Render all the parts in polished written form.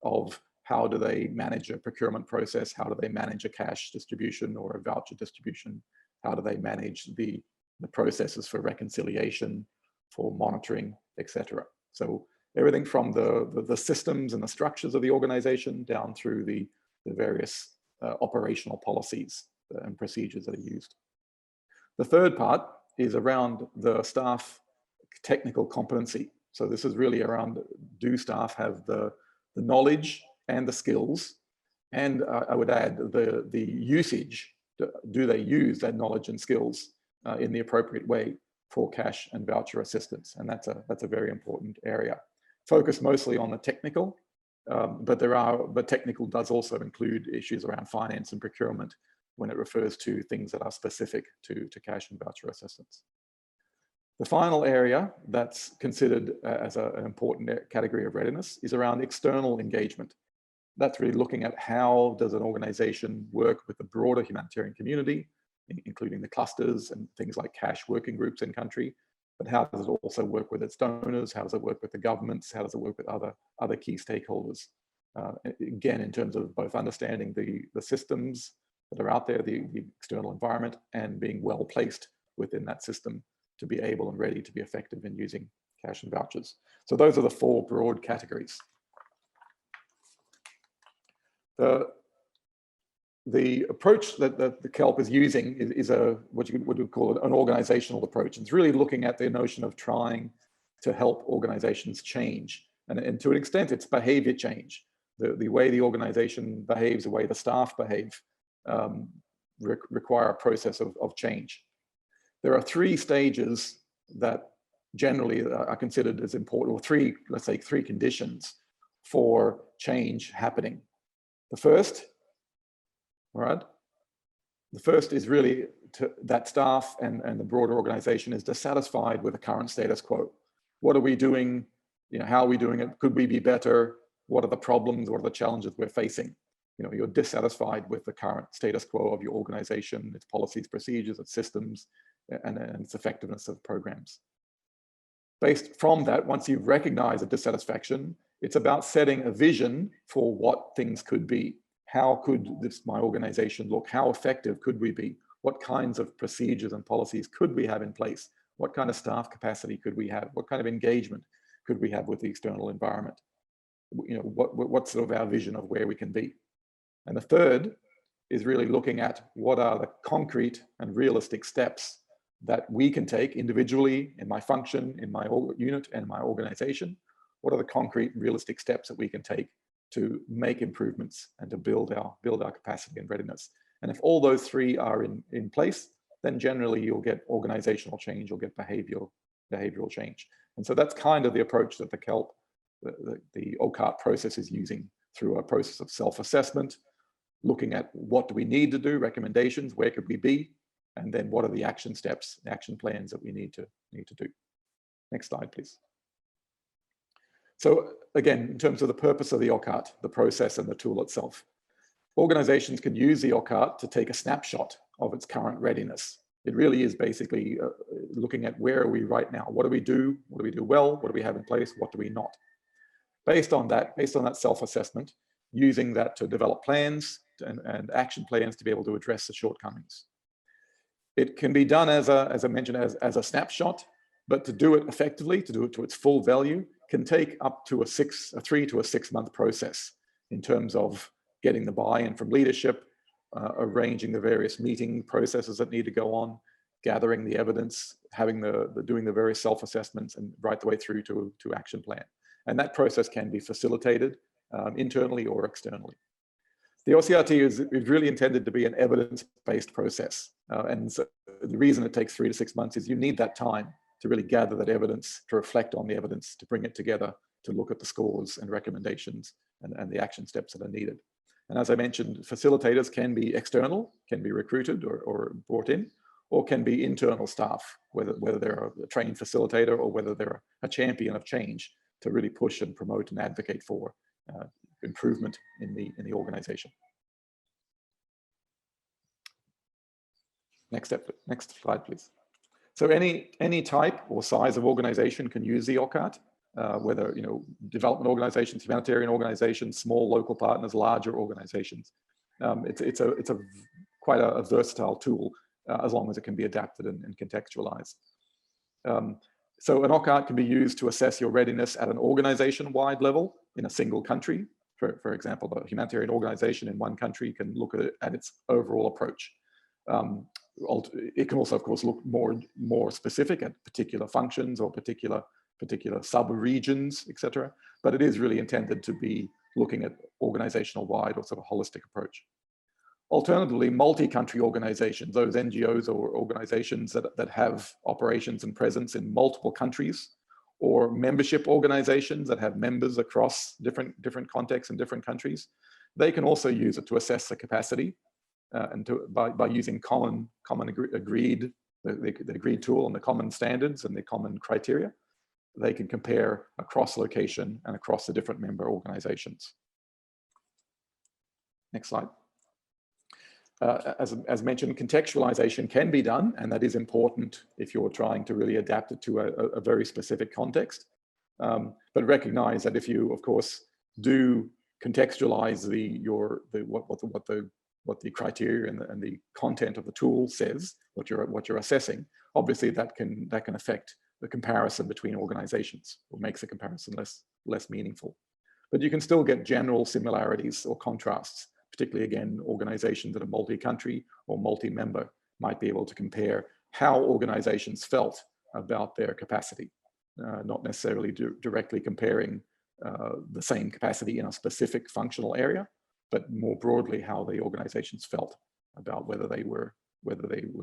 of how do they manage a procurement process, how do they manage a cash distribution or a voucher distribution, how do they manage the processes for reconciliation, for monitoring, etc. So everything from the systems and the structures of the organization down through the various operational policies and procedures that are used. The third part is around the staff technical competency. So this is really around, do staff have the knowledge and the skills, and I would add the usage, do they use that knowledge and skills in the appropriate way for cash and voucher assistance? And that's a very important area. Focus mostly on the technical, but technical does also include issues around finance and procurement when it refers to things that are specific to cash and voucher assistance. The final area that's considered as an important category of readiness is around external engagement. That's really looking at how does an organization work with the broader humanitarian community, including the clusters and things like cash working groups in country, but how does it also work with its donors? How does it work with the governments? How does it work with other key stakeholders? Again, in terms of both understanding the systems that are out there, the external environment, and being well placed within that system to be able and ready to be effective in using cash and vouchers. So those are the four broad categories. The approach that the KELP is using is what you would call an organizational approach. It's really looking at the notion of trying to help organizations change. And to an extent, it's behavior change. The way the organization behaves, the way the staff behave, require a process of change. There are three stages that generally are considered as important, or let's say three conditions for change happening. The first, all right, the first is really that staff and the broader organization is dissatisfied with the current status quo. What are we doing? How are we doing it? Could we be better? What are the problems? What are the challenges we're facing? You're dissatisfied with the current status quo of your organization, its policies, procedures, its systems, and its effectiveness of programs. Based from that, once you've recognized a dissatisfaction, it's about setting a vision for what things could be. How could my organization look? How effective could we be? What kinds of procedures and policies could we have in place? What kind of staff capacity could we have? What kind of engagement could we have with the external environment? What's sort of our vision of where we can be? And the third is really looking at what are the concrete and realistic steps that we can take individually in my function, in my unit, and my organization. What are the concrete and realistic steps that we can take to make improvements and to build our capacity and readiness? And if all those three are in place, then generally you'll get organizational change, you'll get behavioral change. And so that's kind of the approach that the KELP, the OCRT process is using through a process of self-assessment, looking at what do we need to do, recommendations, where could we be, and then what are the action steps, action plans that we need to do. Next slide, please. So again, in terms of the purpose of the OCRT, the process and the tool itself, organizations can use the OCRT to take a snapshot of its current readiness. It really is basically looking at where are we right now? What do we do? What do we do well? What do we have in place? What do we not? Based on that self-assessment, using that to develop plans and action plans to be able to address the shortcomings. It can be done, as I mentioned, as a snapshot, but to do it effectively, to do it to its full value, can take up to a 3 to 6 month process in terms of getting the buy-in from leadership, arranging the various meeting processes that need to go on, gathering the evidence, doing the various self-assessments, and right the way through to action plan. And that process can be facilitated internally or externally. The OCRT is really intended to be an evidence-based process. And so the reason it takes 3 to 6 months is you need that time to really gather that evidence, to reflect on the evidence, to bring it together, to look at the scores and recommendations and the action steps that are needed. And as I mentioned, facilitators can be external, can be recruited or brought in, or can be internal staff, whether they're a trained facilitator or whether they're a champion of change to really push and promote and advocate for improvement in the organization. Next slide, please. So any type or size of organization can use the OCRT. whether, you know, development organizations, humanitarian organizations, small local partners, larger organizations. It's quite a versatile tool as long as it can be adapted and contextualized. So an OCRT can be used to assess your readiness at an organization-wide level in a single country. For example, a humanitarian organization in one country can look at its overall approach. It can also, of course, look more specific at particular functions or particular sub-regions, etc. But it is really intended to be looking at organizational-wide or sort of holistic approach. Alternatively, multi-country organizations, those NGOs or organizations that have operations and presence in multiple countries, or membership organizations that have members across different contexts and different countries, they can also use it to assess the capacity by using the agreed tool and the common standards and the common criteria. They can compare across location and across the different member organizations. Next slide. As mentioned, contextualization can be done, and that is important if you're trying to really adapt it to a very specific context. But recognize that if you, of course, do contextualize what the criteria and the content of the tool says, what you're assessing, obviously that can affect the comparison between organizations, or makes the comparison less meaningful. But you can still get general similarities or contrasts. Particularly, again, organizations that are multi-country or multi-member might be able to compare how organizations felt about their capacity, not necessarily directly comparing the same capacity in a specific functional area, but more broadly how the organizations felt about whether they were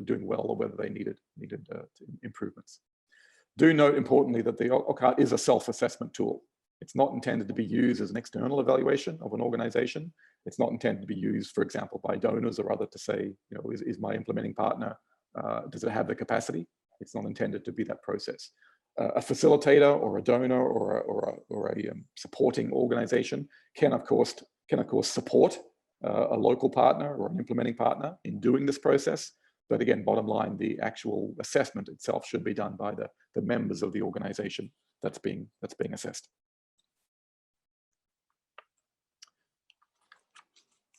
doing well or whether they needed improvements. Do note importantly that the OCRT is a self-assessment tool. It's not intended to be used as an external evaluation of an organization. It's not intended to be used, for example, by donors or other to say, you know, is my implementing partner, does it have the capacity? It's not intended to be that process. A facilitator or a donor or a supporting organization can of course support a local partner or an implementing partner in doing this process. But again, bottom line, the actual assessment itself should be done by the members of the organization that's being assessed.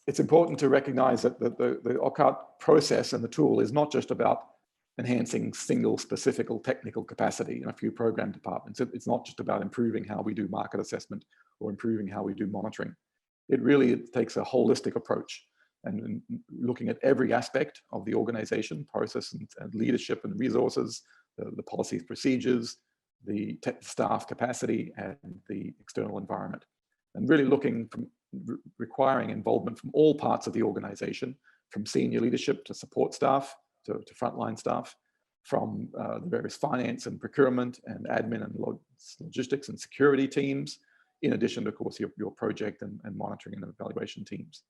It's important to recognize that the OCRT process and the tool is not just about enhancing single specific technical capacity in a few program departments. It's not just about improving how we do market assessment or improving how we do monitoring. It really takes a holistic approach and looking at every aspect of the organization, process and leadership and resources, the policies, procedures, the staff capacity, and the external environment. And really requiring involvement from all parts of the organization, from senior leadership to support staff, to frontline staff, from the various finance and procurement and admin and logistics and security teams, in addition to, of course, your project and monitoring and evaluation teams.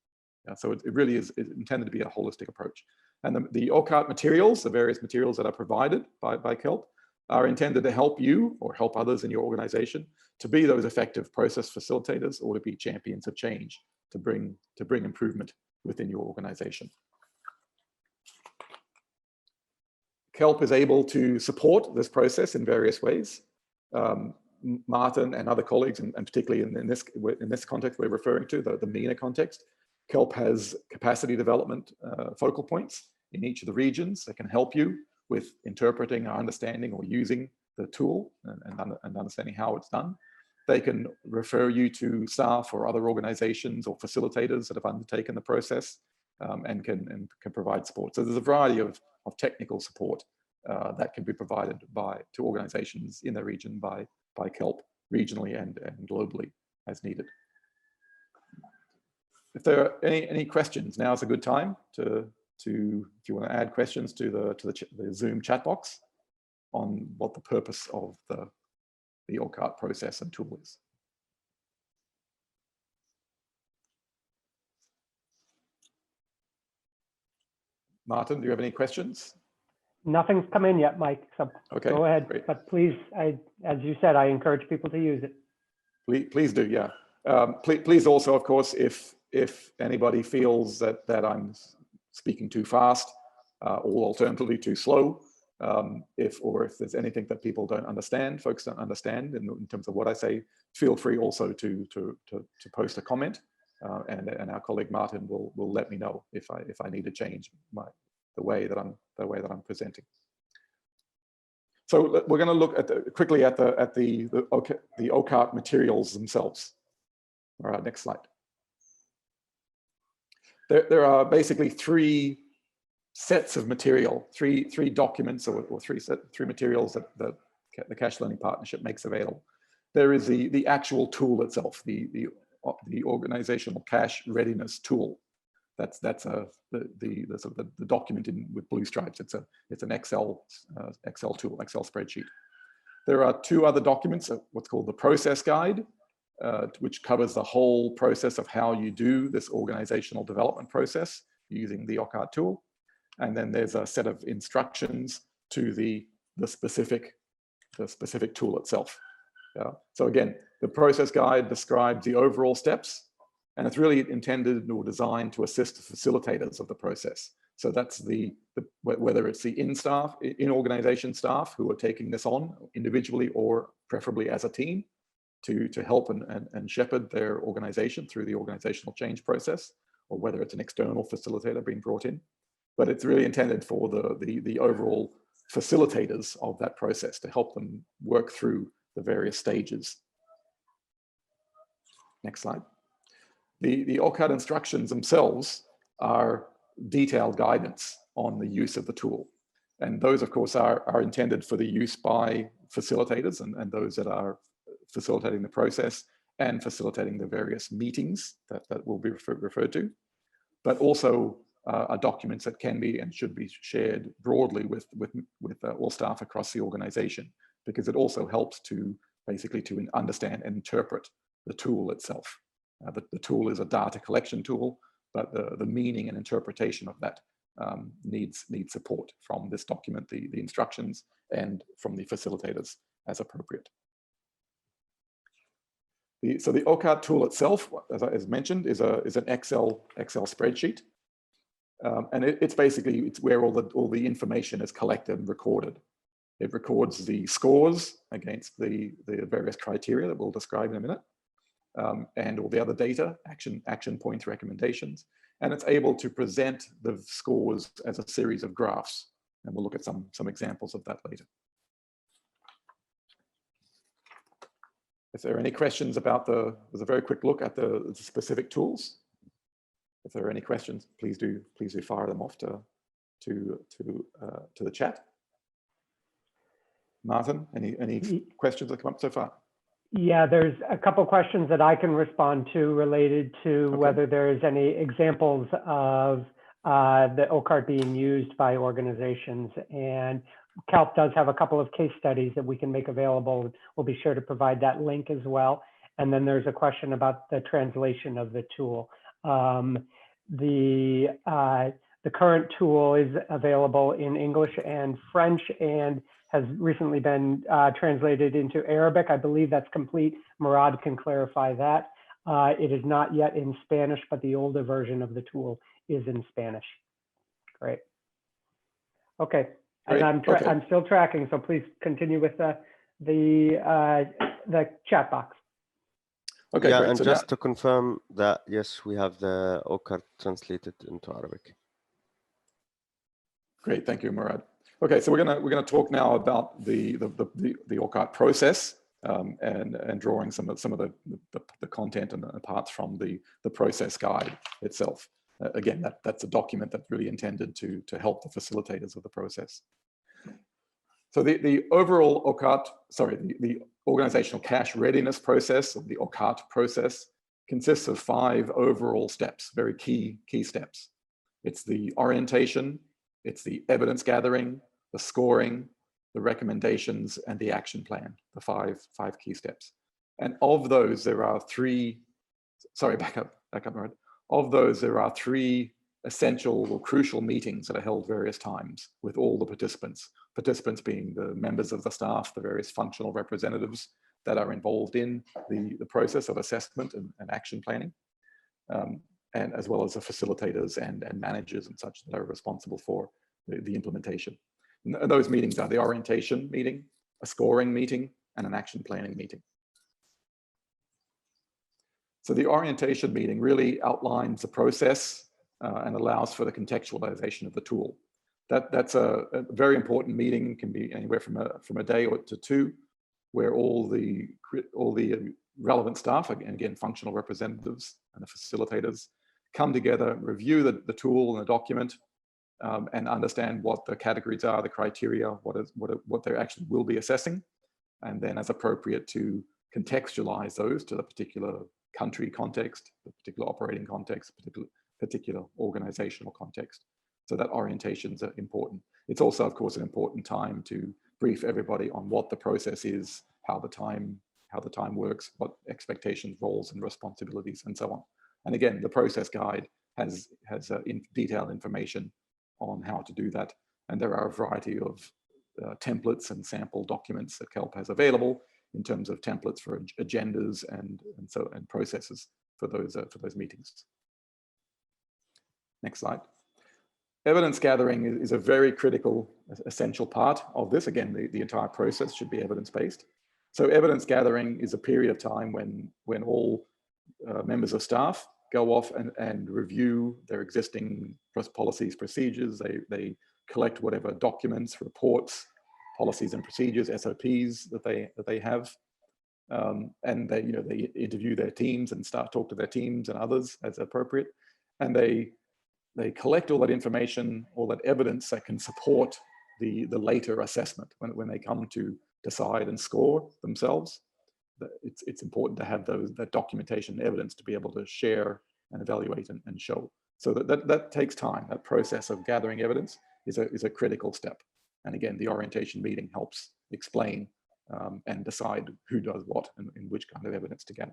So it really is intended to be a holistic approach. And the OCRT materials, the various materials that are provided by KELP, are intended to help you or help others in your organization to be those effective process facilitators or to be champions of change to bring improvement within your organization. KELP is able to support this process in various ways. Martin and other colleagues, and particularly in this context we're referring to, the MENA context, KELP has capacity development focal points in each of the regions that can help you with interpreting or understanding or using the tool and understanding how it's done. They can refer you to staff or other organizations or facilitators that have undertaken the process and can provide support. So there's a variety of technical support that can be provided to organizations in the region by KELP regionally and globally as needed. If there are any questions, now is a good time to if you want to add questions to the Zoom chat box on what the purpose of the OCRT process and tool is. Martin, do you have any questions? Nothing's come in yet, Mike, so okay, go ahead. Great. But please, as you said, I encourage people to use it. Please do, yeah. Please also, of course, if anybody feels that I'm speaking too fast or alternatively too slow, if there's anything that people don't understand, folks don't understand in terms of what I say, feel free also to post a comment, and our colleague Martin will let me know if I need to change the way that I'm presenting. So we're going to look quickly at the OCRT materials themselves. All right, next slide. There are basically three sets of material, three documents or three materials that the Cash Learning Partnership makes available. There is the actual tool itself, the Organisational Cash Readiness Tool. That's the document with blue stripes. It's an Excel tool, Excel spreadsheet. There are two other documents, what's called the process guide, which covers the whole process of how you do this organizational development process using the OCRT tool. And then there's a set of instructions to the specific tool itself. Yeah. So again, the process guide describes the overall steps, and it's really intended or designed to assist the facilitators of the process. So that's whether it's the in-organization staff who are taking this on individually or preferably as a team to help and shepherd their organization through the organizational change process, or whether it's an external facilitator being brought in. But it's really intended for the overall facilitators of that process to help them work through the various stages. Next slide. The Orcad instructions themselves are detailed guidance on the use of the tool. And those, of course, are intended for the use by facilitators and those that are facilitating the process and facilitating the various meetings that will be referred to, but also are documents that can be and should be shared broadly with all staff across the organization, because it also helps to basically to understand and interpret the tool itself. The tool is a data collection tool, but the meaning and interpretation of that needs support from this document, the instructions, and from the facilitators as appropriate. So the OCRT tool itself, as mentioned, is an Excel spreadsheet. And it's basically where all the information is collected and recorded. It records the scores against the various criteria that we'll describe in a minute, and all the other data, action points, recommendations, and it's able to present the scores as a series of graphs. And we'll look at some examples of that later. If there are any questions about there's a very quick look at the specific tools. If there are any questions, please do fire them off to the chat. Martin, any questions that come up so far? Yeah, there's a couple questions that I can respond to related to whether there's any examples of the OCRT being used by organizations. And CALP does have a couple of case studies that we can make available. We'll be sure to provide that link as well. And then there's a question about the translation of the tool. The current tool is available in English and French and has recently been translated into Arabic. I believe that's complete. Murad can clarify that. It is not yet in Spanish, but the older version of the tool is in Spanish. Great. Okay. Great. And I'm still tracking, so please continue with the chat box. Okay, yeah, great. And so just to confirm that, yes, we have the OCRT translated into Arabic. Great, thank you, Murad. Okay, so we're gonna talk now about the OCRT process and drawing some of the content and the parts from the process guide itself. Again, that's a document that's really intended to help the facilitators of the process. So the overall the Organizational Cash Readiness process, or the OCRT process, consists of 5 overall steps, very key steps. It's the orientation, it's the evidence gathering, the scoring, the recommendations, and the action plan, the five key steps. And of those, there are 3, back up, Murad. Of those, there are 3 essential or crucial meetings that are held various times with all the participants being the members of the staff, the various functional representatives that are involved in the process of assessment and action planning, and as well as the facilitators and managers and such that are responsible for the implementation. And those meetings are the orientation meeting, a scoring meeting, and an action planning meeting. So the orientation meeting really outlines the process and allows for the contextualization of the tool. That's a very important meeting. It can be anywhere from a day or to two, where all the relevant staff, and again, functional representatives and the facilitators, come together, review the tool and the document, and understand what the categories are, the criteria, what they actually will be assessing, and then as appropriate to contextualize those to the particular country context, the particular operating context, particular organizational context. So that orientation is important. It's also, of course, an important time to brief everybody on what the process is, how the time works, what expectations, roles, and responsibilities, and so on. And again, the process guide has detailed information on how to do that. And there are a variety of templates and sample documents that KELP has available in terms of templates for agendas and processes for those meetings. Next slide. Evidence gathering is a very critical, essential part of this. Again, the entire process should be evidence-based. So evidence gathering is a period of time when all members of staff go off and review their existing policies, procedures. They collect whatever documents, reports, policies and procedures, SOPs that they have, and they interview their teams and talk to their teams and others as appropriate, and they collect all that information, all that evidence that can support the later assessment when they come to decide and score themselves. It's important to have that documentation and evidence to be able to share and evaluate and show. So that takes time. That process of gathering evidence is a critical step. And again, the orientation meeting helps explain and decide who does what and which kind of evidence to gather.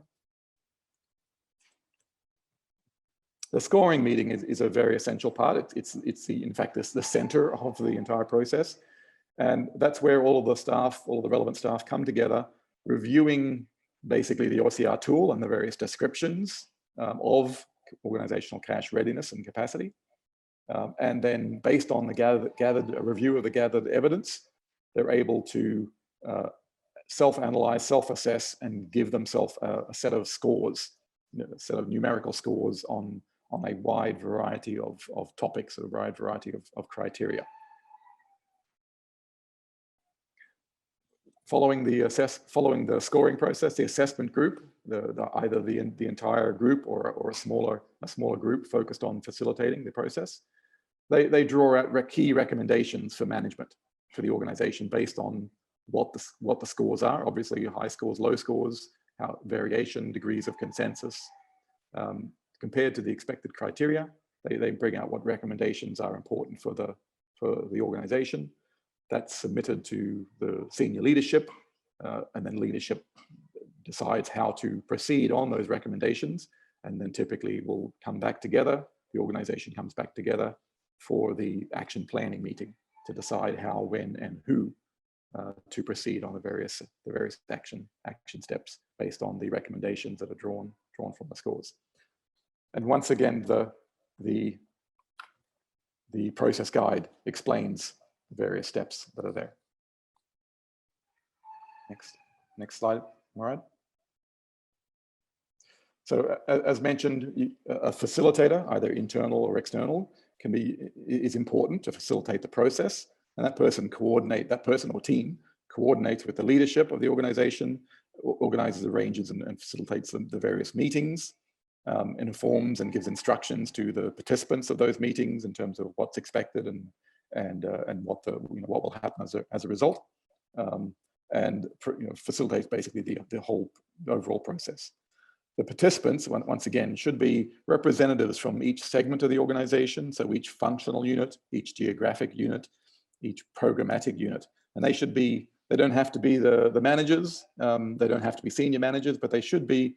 The scoring meeting is a very essential part. In fact, it's the center of the entire process. And that's where all of the staff, all the relevant staff come together, reviewing basically the OCR tool and the various descriptions of organizational cash readiness and capacity. And then based on the review of the gathered evidence, they're able to self-analyze, self-assess, and give themselves a set of scores, a set of numerical scores on a wide variety of topics, a wide variety of criteria. Following the scoring process, the assessment group, either the entire group or a smaller group focused on facilitating the process, they draw out key recommendations for management for the organization based on what the scores are. Obviously, high scores, low scores, variation, degrees of consensus. Compared to the expected criteria, they bring out what recommendations are important for the organization. That's submitted to the senior leadership, and then leadership decides how to proceed on those recommendations, and then typically will come back together. The organization comes back together for the action planning meeting to decide how, when, and who to proceed on the various action steps based on the recommendations that are drawn from the scores. And once again, the process guide explains the various steps that are there. Next slide, Murad. So as mentioned, a facilitator, either internal or external, is important to facilitate the process, and that person or team coordinates with the leadership of the organization, organizes, arranges, and facilitates the various meetings, informs and gives instructions to the participants of those meetings in terms of what's expected and what will happen as a result, and facilitates basically the whole overall process. The participants, once again, should be representatives from each segment of the organization, so each functional unit, each geographic unit, each programmatic unit, and they don't have to be the managers, they don't have to be senior managers, but they should be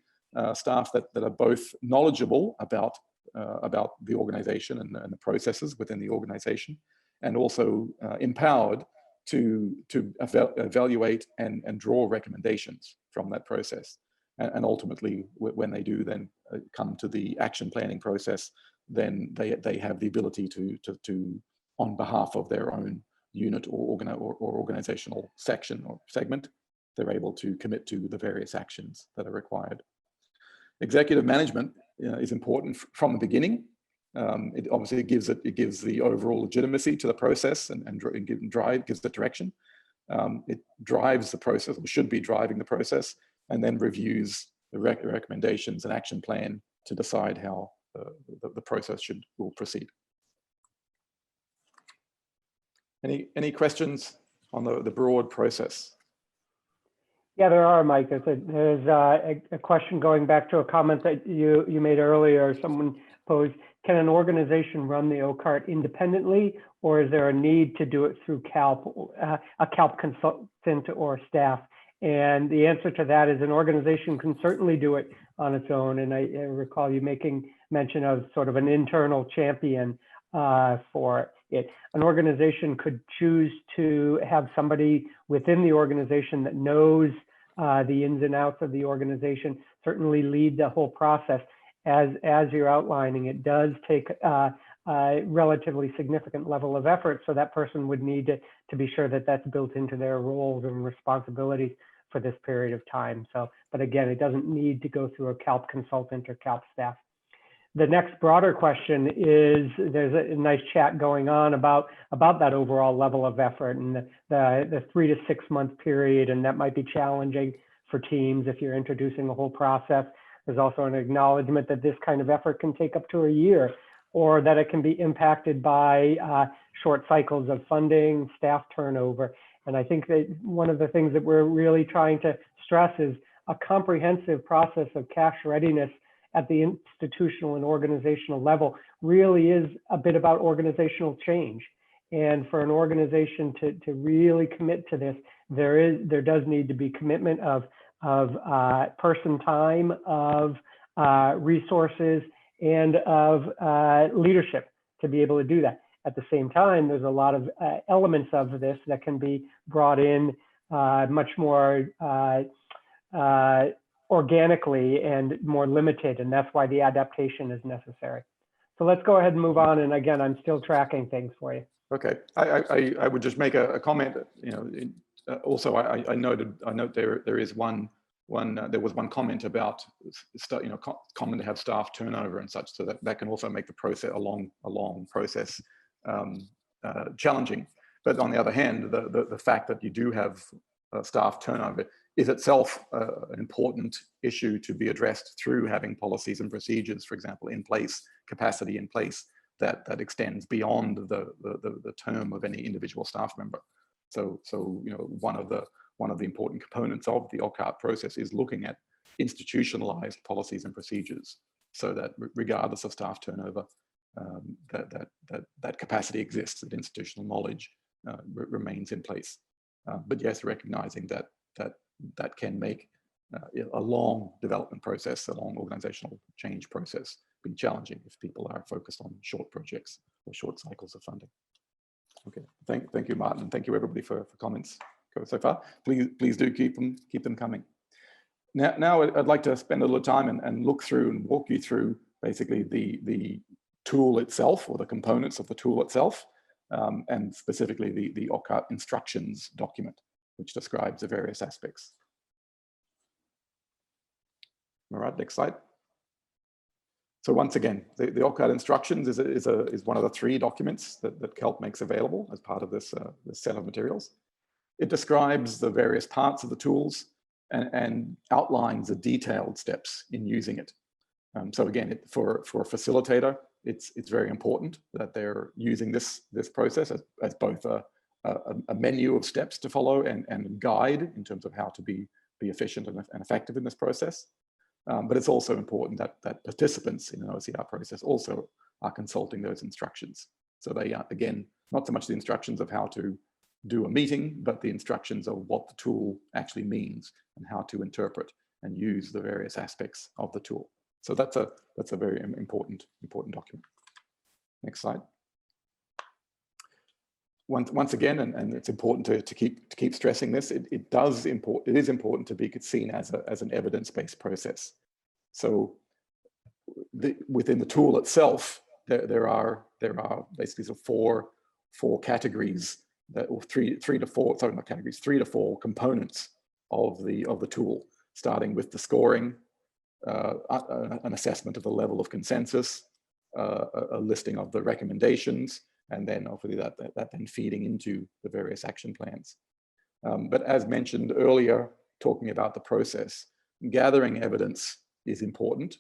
staff that are both knowledgeable about the organization and the processes within the organization, and also empowered to evaluate and draw recommendations from that process. And ultimately, when they do then come to the action planning process, then they have the ability to on behalf of their own unit or organizational section or segment, they're able to commit to the various actions that are required. Executive management is important from the beginning. It obviously gives the overall legitimacy to the process and gives the direction. It drives the process, or should be driving the process, and then reviews the recommendations and action plan to decide how the process will proceed. Any questions on the broad process? Yeah, there are, Mike. There's a question going back to a comment that you made earlier. Someone posed, can an organization run the OCRT independently, or is there a need to do it through a CALP consultant or staff? And the answer to that is an organization can certainly do it on its own. And I recall you making mention of sort of an internal champion for it. An organization could choose to have somebody within the organization that knows the ins and outs of the organization, certainly lead the whole process. As you're outlining, it does take a relatively significant level of effort, so that person would need to be sure that that's built into their roles and responsibilities for this period of time. So, but again, it doesn't need to go through a CALP consultant or CALP staff. The next broader question is, there's a nice chat going on about that overall level of effort and the 3 to 6 month period, and that might be challenging for teams if you're introducing the whole process. There's also an acknowledgement that this kind of effort can take up to a year, or that it can be impacted by short cycles of funding, staff turnover. And I think that one of the things that we're really trying to stress is a comprehensive process of cash readiness at the institutional and organizational level really is a bit about organizational change. And for an organization to really commit to this, there does need to be commitment of person time, of resources, and of leadership to be able to do that. At the same time, there's a lot of elements of this that can be brought in much more organically and more limited, and that's why the adaptation is necessary. So let's go ahead and move on. And again, I'm still tracking things for you. Okay, I would just make a comment. Also, I note there is one comment about common to have staff turnover and such, so that can also make the process a long process challenging. But on the other hand, the fact that you do have staff turnover is itself an important issue to be addressed through having policies and procedures, for example, in place, capacity in place that extends beyond the term of any individual staff member. So one of the important components of the OCRT process is looking at institutionalized policies and procedures, so that regardless of staff turnover, that capacity exists, that institutional knowledge remains in place. But yes, recognizing that can make a long development process, a long organizational change process be challenging if people are focused on short projects or short cycles of funding. Okay, thank you, Martin, and thank you everybody for comments so far. Please do keep them coming. Now I'd like to spend a little time and look through and walk you through basically the tool itself, or the components of the tool itself, and specifically the OCRT Instructions document, which describes the various aspects. All right, next slide. So once again, the OCRT Instructions is one of the 3 documents that CALP makes available as part of this set of materials. It describes the various parts of the tools and outlines the detailed steps in using it. So again, for a facilitator, it's very important that they're using this process as both a menu of steps to follow and a guide in terms of how to be efficient and effective in this process. But it's also important that participants in an OCR process also are consulting those instructions. So they are, again, not so much the instructions of how to do a meeting, but the instructions of what the tool actually means and how to interpret and use the various aspects of the tool. So that's a very important document. Next slide. Once again, and it's important to keep stressing this, it is important to be seen as an evidence-based process. So within the tool itself, there are basically four categories or three to four, sorry, not categories, 3 to 4 components of the tool, starting with the scoring, an assessment of the level of consensus, a listing of the recommendations, and then obviously that then feeding into the various action plans. But as mentioned earlier, talking about the process, gathering evidence is important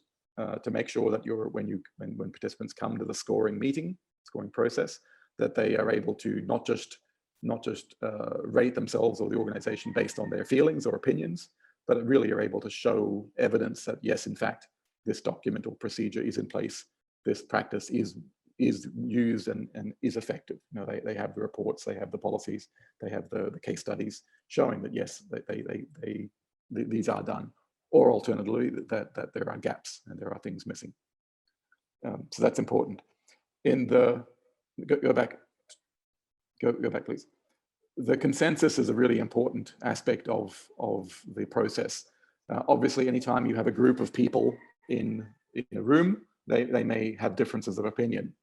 to make sure that when participants come to the scoring process, that they are able to not just rate themselves or the organization based on their feelings or opinions, but really are able to show evidence that yes, in fact, this document or procedure is in place, this practice is used and is effective. You know, they have the reports, they have the policies, they have the case studies showing that yes, these are done, or alternatively that there are gaps and there are things missing. So that's important. In the go back, please. The consensus is a really important aspect of the process. Obviously, anytime you have a group of people in a room, they may have differences of opinion.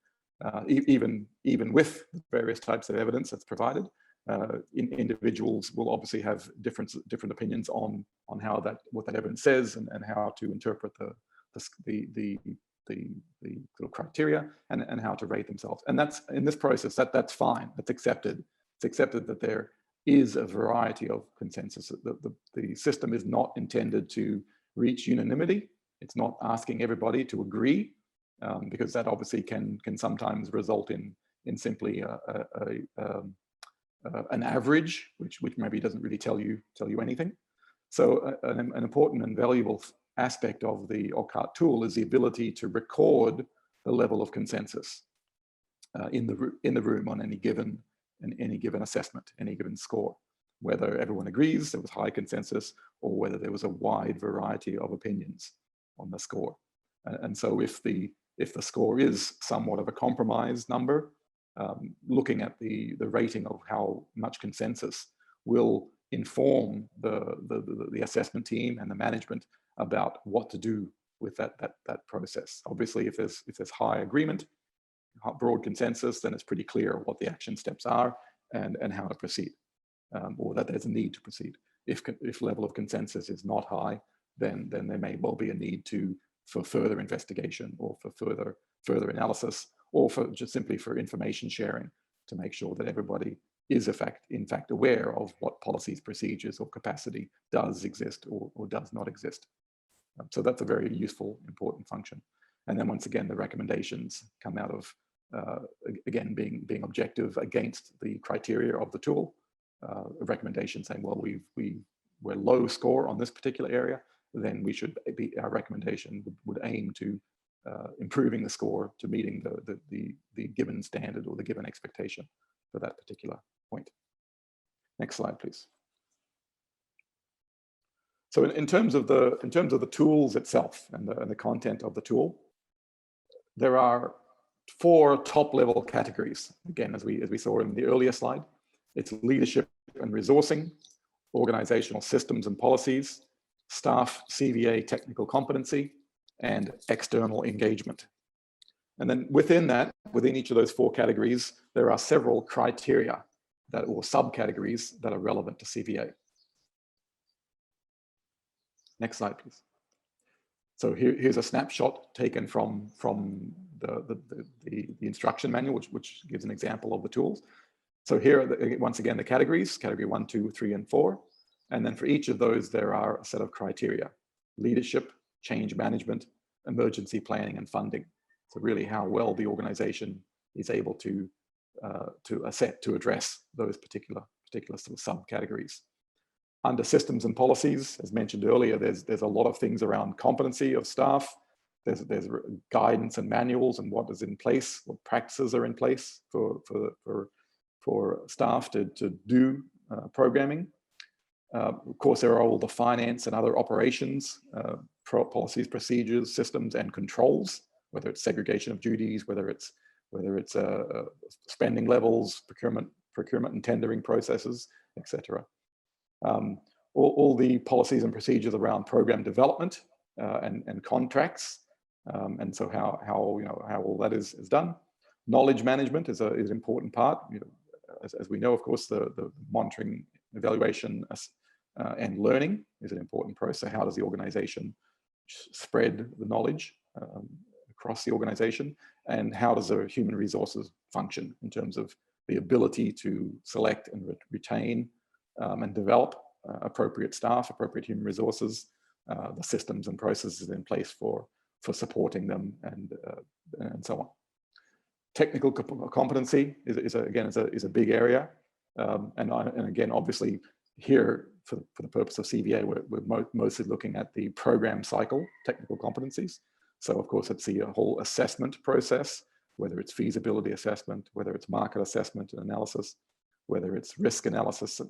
Even with various types of evidence that's provided, individuals will obviously have different opinions on what that evidence says and how to interpret the sort of criteria and how to rate themselves. And that's in this process that's fine. That's accepted. It's accepted that there is a variety of consensus. The system is not intended to reach unanimity. It's not asking everybody to agree, because that obviously can sometimes result in simply an average, which maybe doesn't really tell you anything. So an important and valuable aspect of the OCRT tool is the ability to record the level of consensus in the room on any given assessment, any given score, whether everyone agrees there was high consensus or whether there was a wide variety of opinions on the score. And so if the score is somewhat of a compromised number, looking at the rating of how much consensus will inform the assessment team and the management about what to do with that process. Obviously, if there's high agreement, broad consensus, then it's pretty clear what the action steps are and how to proceed, or that there's a need to proceed. If level of consensus is not high, then there may well be a need for further investigation or for further analysis, or for just simply for information sharing to make sure that everybody is in fact aware of what policies, procedures, or capacity does exist or does not exist. So that's a very useful, important function. And then once again, the recommendations come out of, again, being objective against the criteria of the tool. A recommendation saying, well, we're low score on this particular area, then our recommendation would aim to improving the score to meeting the given standard or the given expectation for that particular point. Next slide, please. So in terms of the tools itself and the content of the tool, there are 4 top-level categories. Again, as we saw in the earlier slide, it's leadership and resourcing, organizational systems and policies, staff CVA technical competency, and external engagement. And then within each of those 4 categories, there are several criteria or subcategories that are relevant to CVA. Next slide, please. So here's a snapshot taken from the instruction manual, which gives an example of the tools. So here, once again, the categories, category 1, 2, 3, and 4. And then for each of those, there are a set of criteria: leadership, change management, emergency planning, and funding. So really how well the organization is able to address those particular sort of subcategories. Under systems and policies, as mentioned earlier, there's a lot of things around competency of staff. There's guidance and manuals and what is in place, what practices are in place for staff to do programming. Of course, there are all the finance and other operations, policies, procedures, systems, and controls, whether it's segregation of duties, whether it's spending levels, procurement and tendering processes, etc. All the policies and procedures around program development and contracts, and so how all that is done. Knowledge management is an important part. as we know, of course, the monitoring, evaluation, and learning is an important process. How does the organization spread the knowledge across the organization? And how does the human resources function in terms of the ability to select and retain and develop appropriate staff, appropriate human resources, the systems and processes in place for supporting them, and so on. Technical competency is a big area, and again, obviously here for the purpose of CVA, we're mostly looking at the program cycle technical competencies. So of course, it's the whole assessment process, whether it's feasibility assessment, whether it's market assessment and analysis, whether it's risk analysis,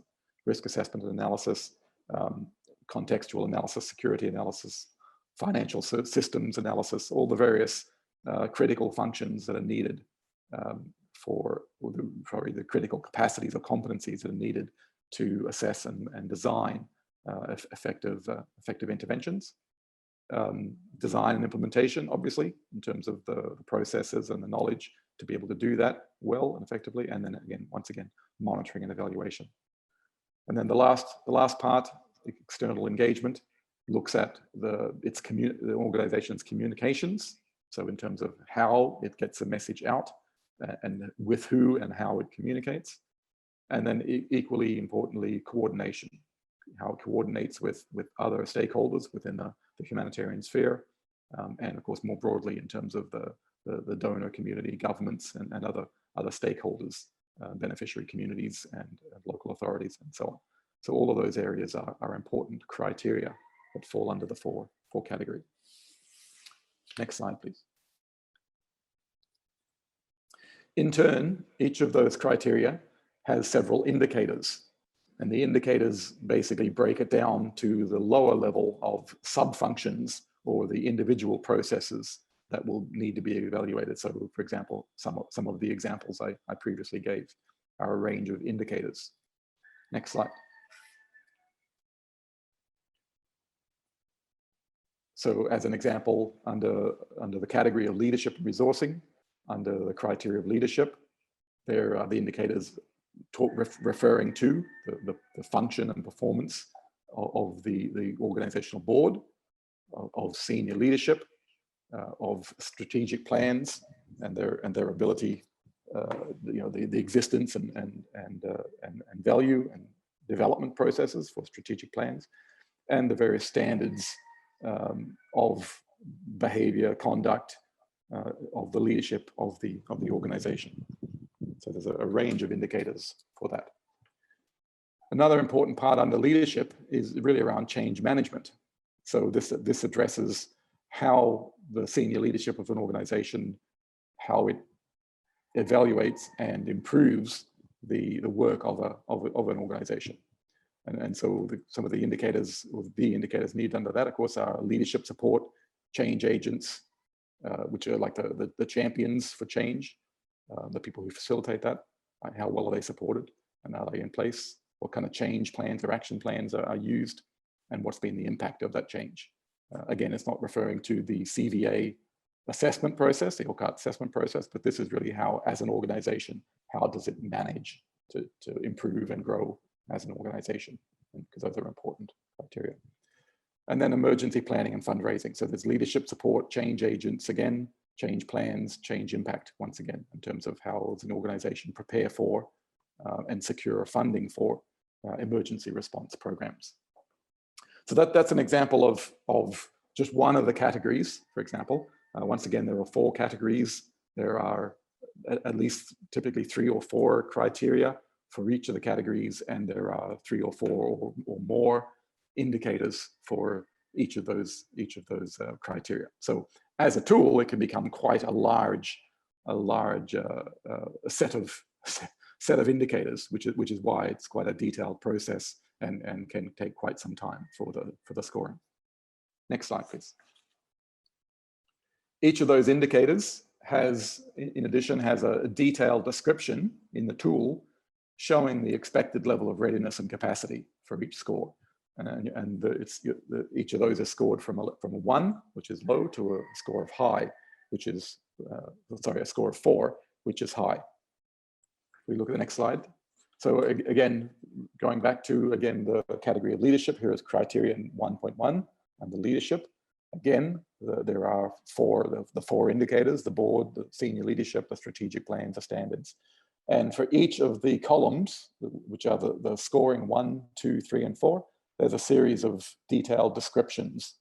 risk assessment and analysis, contextual analysis, security analysis, financial systems analysis, all the various critical functions that are needed for the critical capacities or competencies that are needed to assess and design effective interventions. Design and implementation, obviously, in terms of the processes and the knowledge to be able to do that well and effectively. And then again, once again, monitoring and evaluation. And then the last part, external engagement, looks at the organization's communications. So in terms of how it gets a message out and with who and how it communicates. And then equally importantly, coordination, how it coordinates with other stakeholders within the humanitarian sphere. And of course, more broadly in terms of the donor community, governments and other stakeholders, beneficiary communities and local authorities and so on. So all of those areas are important criteria that fall under the four category. Next slide, please. In turn, each of those criteria has several indicators, and the indicators basically break it down to the lower level of sub-functions or the individual processes that will need to be evaluated. So for example, some of the examples I previously gave are a range of indicators. Next slide. So as an example, under the category of leadership and resourcing, under the criteria of leadership, there are the indicators referring to the function and performance of the organizational board, of senior leadership, of strategic plans and their ability, the existence and value and development processes for strategic plans, and the various standards of behavior, conduct, of the leadership of the organization. So there's a range of indicators for that. Another important part under leadership is really around change management. So this addresses how the senior leadership of an organization, how it evaluates and improves the work of an organization. And so some of the indicators, or the indicators needed under that, of course, are leadership support, change agents, which are like the champions for change, the people who facilitate that. How well are they supported, and are they in place? What kind of change plans or action plans are used, and what's been the impact of that change? Again, it's not referring to the CVA assessment process, the Orcad assessment process, but this is really how, as an organization, how does it manage to improve and grow as an organization, because those are important criteria. And then emergency planning and fundraising. So there's leadership support, change agents, again, change plans, change impact, once again, in terms of how does an organization prepare for and secure funding for emergency response programs. So that's an example of just one of the categories, for example. Once again, there are 4 categories. There are at least typically 3 or 4 criteria for each of the categories, and there are 3 or 4 or more indicators for each of those criteria. So as a tool, it can become quite a large set of indicators, which is why it's quite a detailed process and can take quite some time for the scoring. Next slide, please. Each of those indicators in addition has a detailed description in the tool showing the expected level of readiness and capacity for each score. And each of those is scored from a 1, which is low, to a score of high, which is, a score of 4, which is high. We look at the next slide. So again, going back to, again, the category of leadership, here is criterion 1.1 and the leadership. Again, there are the four indicators: the board, the senior leadership, the strategic plans, the standards. And for each of the columns, which are the scoring 1, 2, 3, and 4, there's a series of detailed descriptions.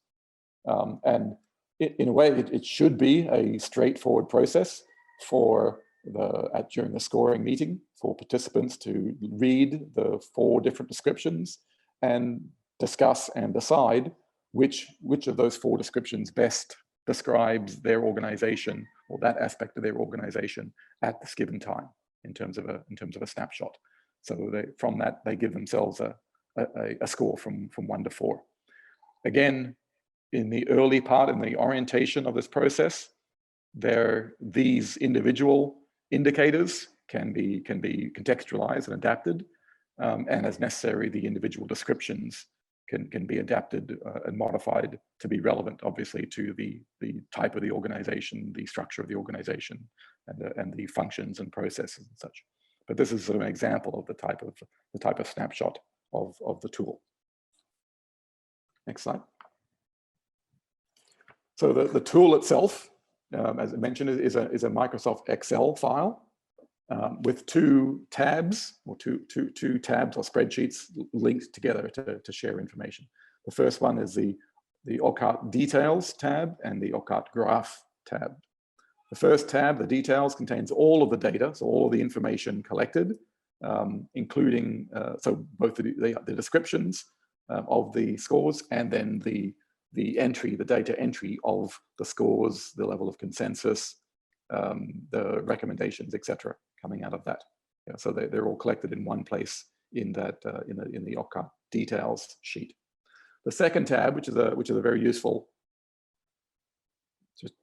And in a way, it should be a straightforward process for during the scoring meeting for participants to read the 4 different descriptions and discuss and decide which of those 4 descriptions best describes their organization or that aspect of their organization at this given time in terms of a snapshot. So from that they give themselves a score from 1 to 4. Again, in the early part, in the orientation of this process, these individual indicators can be contextualized and adapted, and as necessary, the individual descriptions can be adapted and modified to be relevant, obviously, to the type of the organization, the structure of the organization, and the functions and processes and such. But this is sort of an example of the type of snapshot of the tool. Next slide. So the tool itself, as I mentioned, is a Microsoft Excel file with 2 tabs or two tabs or spreadsheets linked together to share information. The first one is the OCRT Details tab and the OCRT Graph tab. The first tab, the Details, contains all of the data, so all of the information collected, including so both the descriptions of the scores and then the data entry of the scores, the level of consensus, the recommendations, etc., coming out of that. Yeah, so they're all collected in one place in that in the OCRT Details sheet. The second tab, which is a very useful.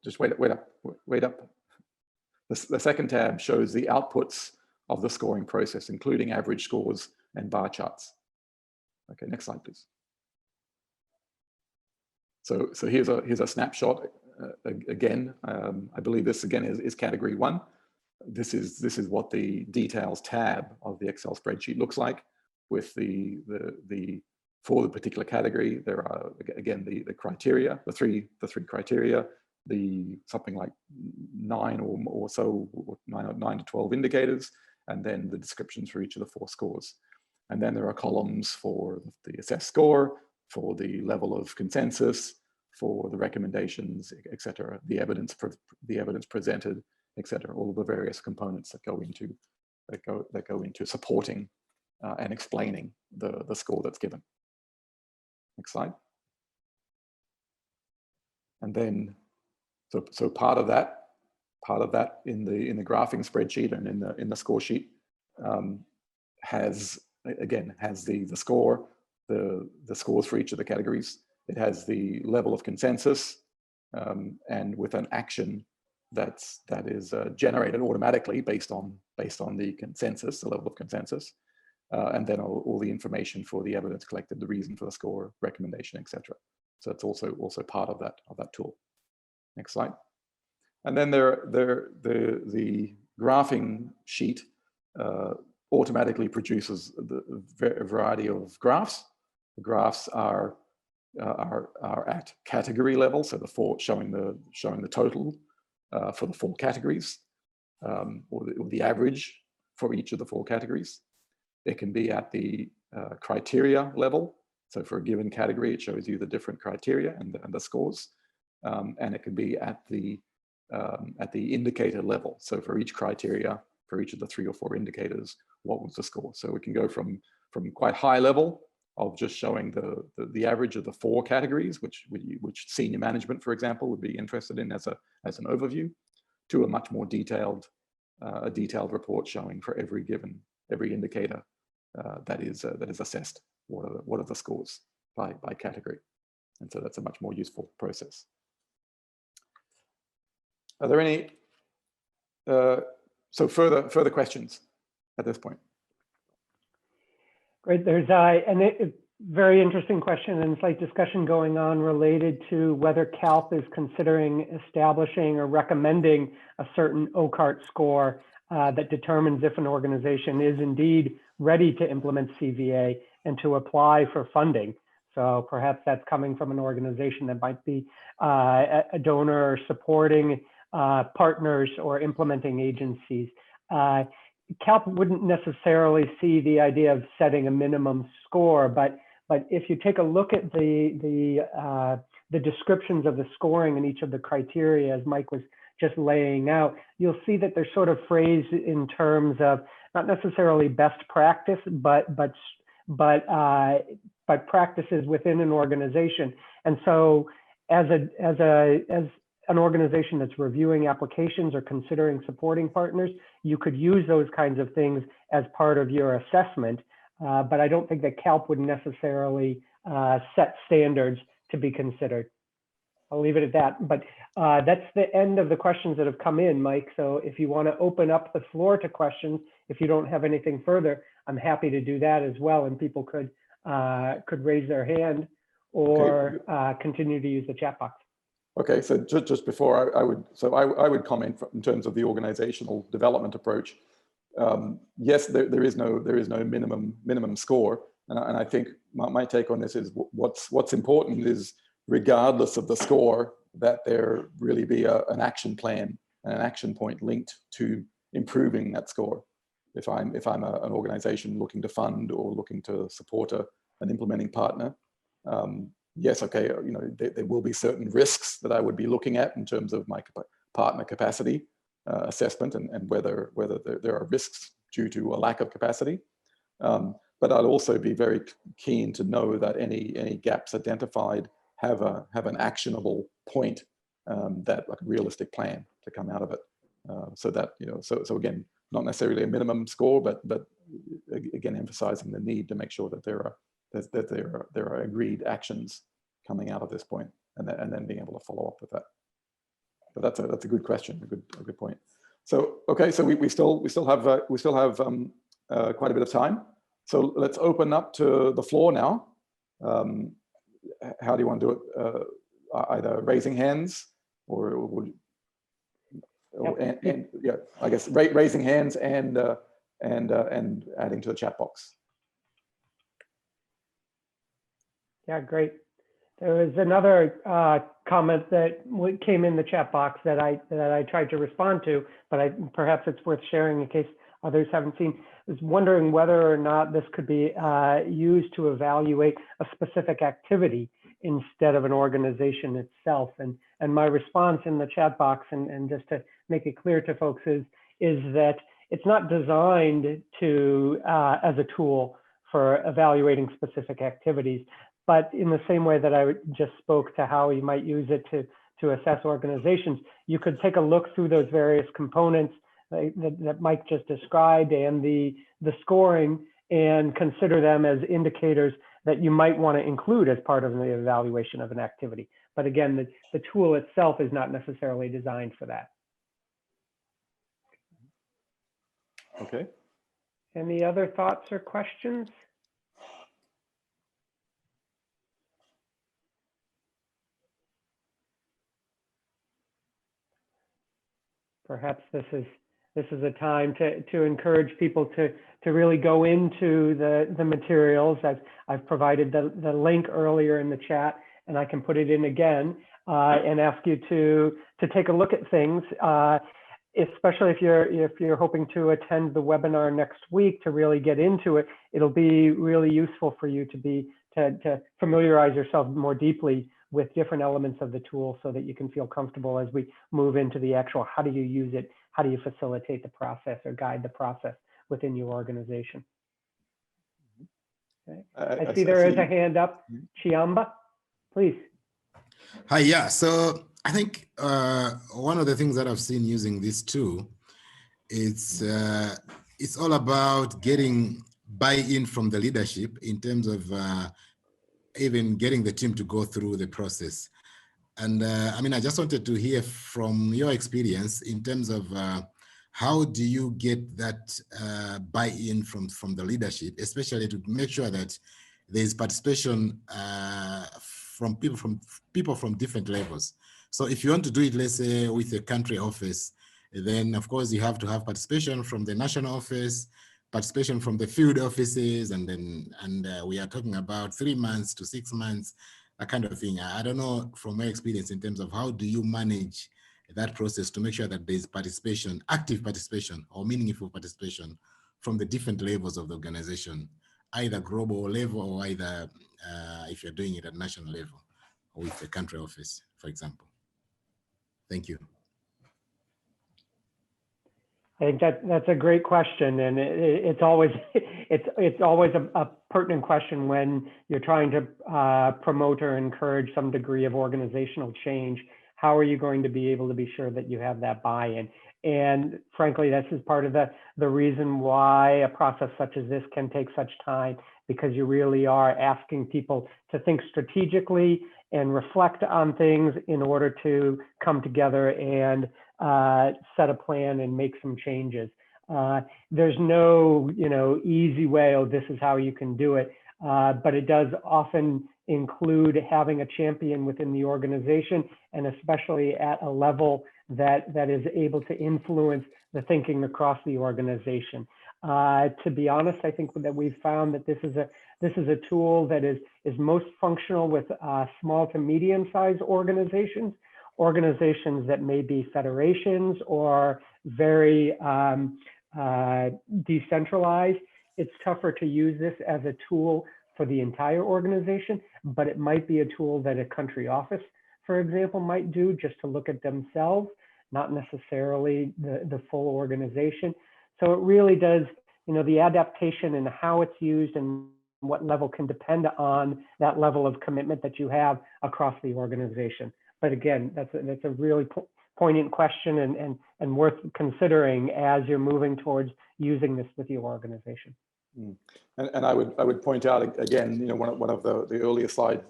Just wait up. The second tab shows the outputs of the scoring process, including average scores and bar charts. Okay, next slide, please. So here's a snapshot. Again, I believe this again is category 1. This is what the details tab of the Excel spreadsheet looks like. With for the particular category, there are again the criteria, the three criteria, something like 9 or so, 9 to 12 indicators, and then the descriptions for each of the 4 scores. And then there are columns for the assessed score, for the level of consensus, for the recommendations, etc., the evidence presented, etc., all of the various components that go into supporting and explaining the score that's given. Next slide. And then, so part of that in the graphing spreadsheet and in the score sheet has the score, the scores for each of the categories. It has the level of consensus, and with an action that is generated automatically based on the consensus, the level of consensus, and then all the information for the evidence collected, the reason for the score, recommendation, etc. So it's also part of that tool. Next slide. And then the graphing sheet automatically produces a variety of graphs. The graphs are at category level, so showing the total for the 4 categories, or the average for each of the 4 categories. It can be at the criteria level, so for a given category, it shows you the different criteria and the scores, and it can be at the indicator level. So for each criteria, for each of the 3 or 4 indicators, what was the score? So we can go from quite high level of just showing the average of the 4 categories, which senior management, for example, would be interested in as an overview, to a much more detailed report showing for every indicator that is assessed. What are the scores by category? And so that's a much more useful process. Are there any further questions at this point? Great. There's a very interesting question and slight discussion going on related to whether CALP is considering establishing or recommending a certain OCRT score that determines if an organization is indeed ready to implement CVA and to apply for funding. So perhaps that's coming from an organization that might be a donor or supporting partners or implementing agencies. CALP wouldn't necessarily see the idea of setting a minimum score, but if you take a look at the descriptions of the scoring in each of the criteria, as Mike was just laying out, you'll see that they're sort of phrased in terms of not necessarily best practice, but practices within an organization. And so as an organization that's reviewing applications or considering supporting partners, you could use those kinds of things as part of your assessment. But I don't think that CALP would necessarily set standards to be considered. I'll leave it at that. But that's the end of the questions that have come in, Mike. So if you want to open up the floor to questions, if you don't have anything further, I'm happy to do that as well. And people could raise their hand or continue to use the chat box. Okay, so just before I would comment in terms of the organizational development approach. Yes, there is no minimum score, and I think my take on this is what's important is, regardless of the score, that there really be an action plan and an action point linked to improving that score. If I'm an organization looking to fund or looking to support an implementing partner, yes, okay, there will be certain risks that I would be looking at in terms of my partner capacity assessment and whether there are risks due to a lack of capacity. But I'd also be very keen to know that any gaps identified have an actionable point, that like a realistic plan to come out of it. So that, so again, not necessarily a minimum score, but again, emphasizing the need to make sure that there are agreed actions coming out of this point, and then being able to follow up with that. But that's a good question, a good point. So okay, so we still have quite a bit of time. So let's open up to the floor now. How do you want to do it? Either raising hands or yeah, I guess raising hands and adding to the chat box. Yeah, great. There was another comment that came in the chat box that I tried to respond to, but perhaps it's worth sharing in case others haven't seen. I was wondering whether or not this could be used to evaluate a specific activity instead of an organization itself. And my response in the chat box, and just to make it clear to folks, is that it's not designed to as a tool for evaluating specific activities. But in the same way that I just spoke to how you might use it to assess organizations, you could take a look through those various components that Mike just described and the scoring, and consider them as indicators that you might want to include as part of the evaluation of an activity. But again, the tool itself is not necessarily designed for that. Okay. Any other thoughts or questions? Perhaps this is a time to encourage people to really go into the materials. I've provided the link earlier in the chat, and I can put it in again and ask you to take a look at things, especially if you're hoping to attend the webinar next week to really get into it. It'll be really useful for you to familiarize yourself more deeply with different elements of the tool, so that you can feel comfortable as we move into the actual, how do you use it? How do you facilitate the process or guide the process within your organization? Okay. I see there is a hand up. Chiamba, please. Hi, yeah. So I think one of the things that I've seen using this tool, it's all about getting buy-in from the leadership in terms of even getting the team to go through the process. And I mean, I just wanted to hear from your experience in terms of how do you get that buy-in from the leadership, especially to make sure that there is participation from people from different levels. So if you want to do it, let's say with a country office, then of course you have to have participation from the national office, participation from the field offices, and we are talking about 3 months to 6 months, that kind of thing. I don't know from my experience in terms of how do you manage that process to make sure that there's participation, active participation or meaningful participation from the different levels of the organization, either global level or either if you're doing it at national level or with the country office, for example. Thank you. I think that's a great question, and it's always a pertinent question when you're trying to promote or encourage some degree of organizational change. How are you going to be able to be sure that you have that buy-in? And frankly, this is part of the reason why a process such as this can take such time, because you really are asking people to think strategically and reflect on things in order to come together and set a plan and make some changes. There's no, easy way, oh, this is how you can do it. But it does often include having a champion within the organization, and especially at a level that is able to influence the thinking across the organization. To be honest, I think that we've found that this is a tool that is most functional with small to medium-sized organizations that may be federations or very decentralized. It's tougher to use this as a tool for the entire organization, but it might be a tool that a country office, for example, might do just to look at themselves, not necessarily the full organization. So it really does, the adaptation and how it's used and what level can depend on that level of commitment that you have across the organization. But again, that's a really poignant question and worth considering as you're moving towards using this with your organization. And I would point out again, one of the earlier slides,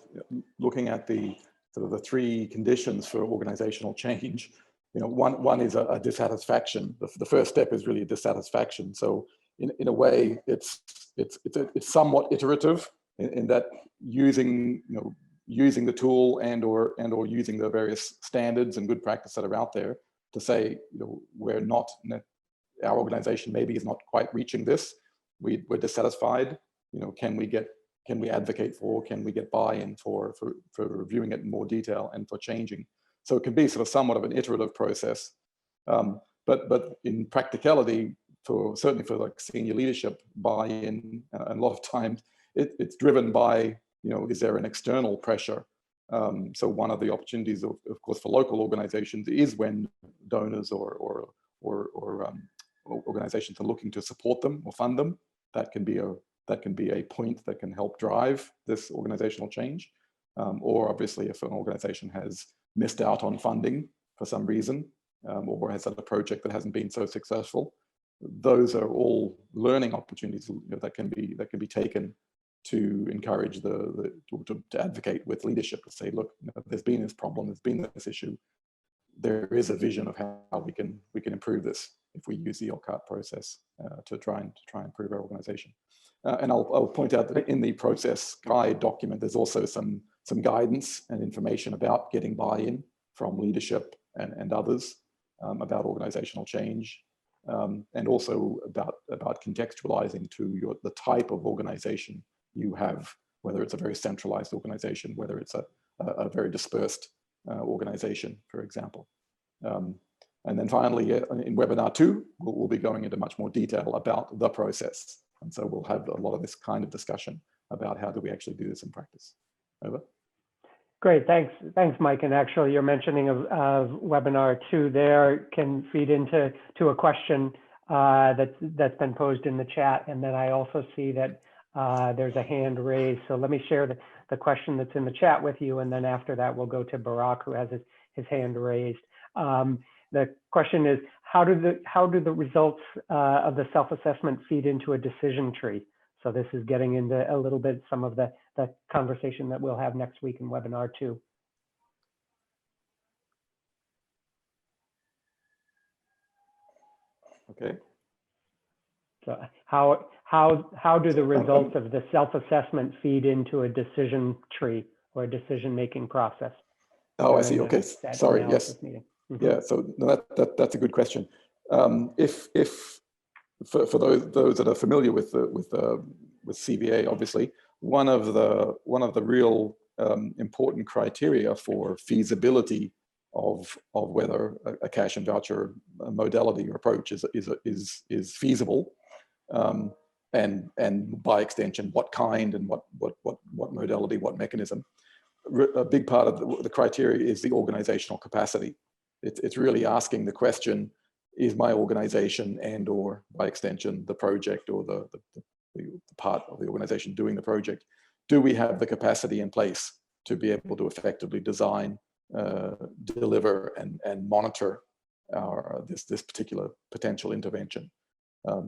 looking at the sort of the 3 conditions for organizational change. One is a dissatisfaction. The first step is really a dissatisfaction. So in a way, it's somewhat iterative in that using the tool and or using the various standards and good practice that are out there to say, we're not, our organization maybe is not quite reaching this. We're dissatisfied. Can we advocate for? Can we get buy-in for reviewing it in more detail and for changing? So it can be sort of somewhat of an iterative process, but in practicality, certainly for like senior leadership buy-in, a lot of times it's driven by is there an external pressure? So one of the opportunities, of course, for local organizations is when donors or organizations are looking to support them or fund them. That can be a point that can help drive this organizational change. Or obviously, if an organization has missed out on funding for some reason, or has had a project that hasn't been so successful, those are all learning opportunities that can be taken to encourage to advocate with leadership to say, look, there's been this problem, there's been this issue. There is a vision of how we can improve this if we use the OCRT process to try and improve our organization. And I'll point out that in the process guide document, there's also some guidance and information about getting buy-in from leadership and others about organizational change, and also about contextualizing to the type of organization you have, whether it's a very centralized organization, whether it's a very dispersed organization, for example. And then finally, in webinar 2, we'll be going into much more detail about the process. And so we'll have a lot of this kind of discussion about how do we actually do this in practice. Over. Great, thanks, Mike. And actually, your mentioning of webinar 2 there can feed into a question that's been posed in the chat, and then I also see that there's a hand raised. So let me share the question that's in the chat with you, and then after that, we'll go to Barak, who has his hand raised. The question is, how do the results of the self-assessment feed into a decision tree? So this is getting into a little bit some of the conversation that we'll have next week in webinar 2. Okay. So how do the results of the self-assessment feed into a decision tree or a decision-making process? Oh, I see. Okay. Sorry. Yes. Mm-hmm. Yeah. So no, that's a good question. If for those that are familiar with CVA, obviously, one of the real important criteria for feasibility of whether a cash and voucher modality or approach is feasible, and by extension, what kind and what modality, what mechanism. A big part of the criteria is the organizational capacity. It's really asking the question: is my organization and/or by extension the project or the part of the organization doing the project, do we have the capacity in place to be able to effectively design, deliver, and monitor this particular potential intervention?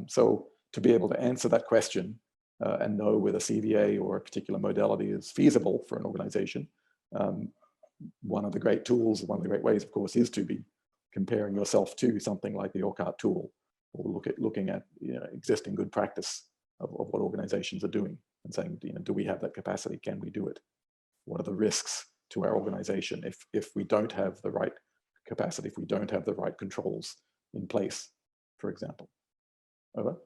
So to be able to answer that question and know whether CVA or a particular modality is feasible for an organization, one of the great tools, one of the great ways, of course, is to be comparing yourself to something like the OCRT tool, or looking at existing good practice of what organizations are doing and saying, do we have that capacity? Can we do it? What are the risks to our organization if we don't have the right capacity, if we don't have the right controls in place, for example? Over.